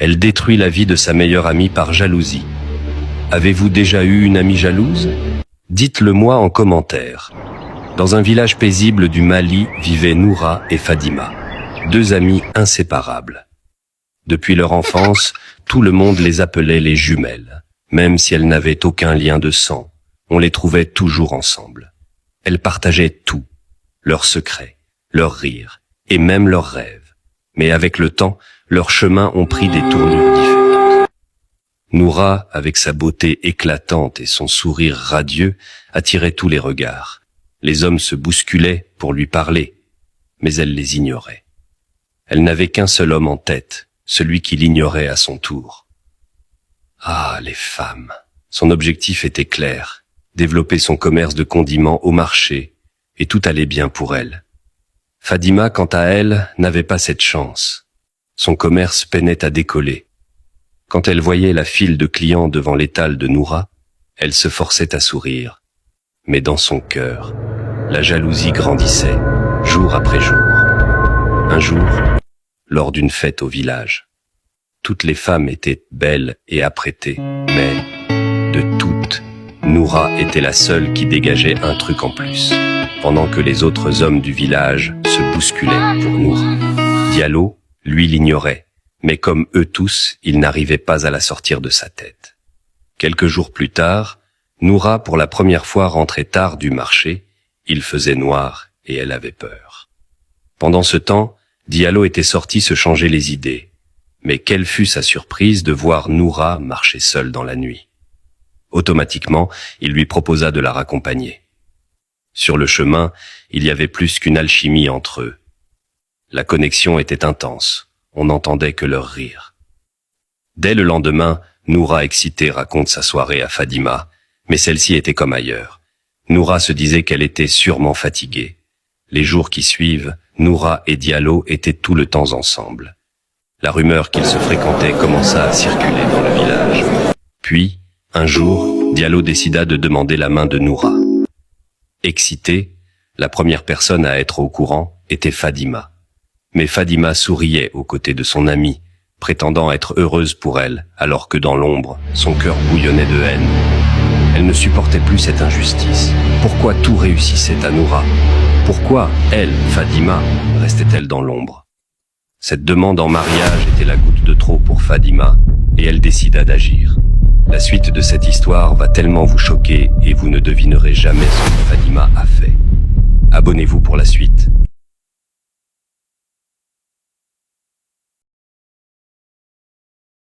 Elle détruit la vie de sa meilleure amie par jalousie. Avez-vous déjà eu une amie jalouse? Dites-le moi en commentaire. Dans un village paisible du Mali vivaient Noura et Fadima, deux amies inséparables. Depuis leur enfance, tout le monde les appelait les jumelles. Même si elles n'avaient aucun lien de sang, on les trouvait toujours ensemble. Elles partageaient tout, leurs secrets, leurs rires et même leurs rêves. Mais avec le temps, leurs chemins ont pris des tournures différentes. Noura, avec sa beauté éclatante et son sourire radieux, attirait tous les regards. Les hommes se bousculaient pour lui parler, mais elle les ignorait. Elle n'avait qu'un seul homme en tête, celui qui l'ignorait à son tour. Ah, les femmes! Son objectif était clair, développer son commerce de condiments au marché, et tout allait bien pour elle. Fadima, quant à elle, n'avait pas cette chance. Son commerce peinait à décoller. Quand elle voyait la file de clients devant l'étal de Noura, elle se forçait à sourire. Mais dans son cœur, la jalousie grandissait, jour après jour. Un jour, lors d'une fête au village, toutes les femmes étaient belles et apprêtées, mais de toutes, Noura était la seule qui dégageait un truc en plus, pendant que les autres hommes du village se bousculaient pour Noura. Diallo, lui, l'ignorait, mais comme eux tous, il n'arrivait pas à la sortir de sa tête. Quelques jours plus tard, Noura, pour la première fois, rentrait tard du marché. Il faisait noir et elle avait peur. Pendant ce temps, Diallo était sorti se changer les idées. Mais quelle fut sa surprise de voir Noura marcher seule dans la nuit. Automatiquement, il lui proposa de la raccompagner. Sur le chemin, il y avait plus qu'une alchimie entre eux. La connexion était intense, on n'entendait que leur rire. Dès le lendemain, Noura excitée raconte sa soirée à Fadima, mais celle-ci était comme ailleurs. Noura se disait qu'elle était sûrement fatiguée. Les jours qui suivent, Noura et Diallo étaient tout le temps ensemble. La rumeur qu'ils se fréquentaient commença à circuler dans le village. Puis, un jour, Diallo décida de demander la main de Noura. Excitée, la première personne à être au courant était Fadima. Mais Fadima souriait aux côtés de son amie, prétendant être heureuse pour elle, alors que dans l'ombre, son cœur bouillonnait de haine. Elle ne supportait plus cette injustice. Pourquoi tout réussissait à Noura? Pourquoi elle, Fadima, restait-elle dans l'ombre? Cette demande en mariage était la goutte de trop pour Fadima, et elle décida d'agir. La suite de cette histoire va tellement vous choquer et vous ne devinerez jamais ce que Fadima a fait. Abonnez-vous pour la suite.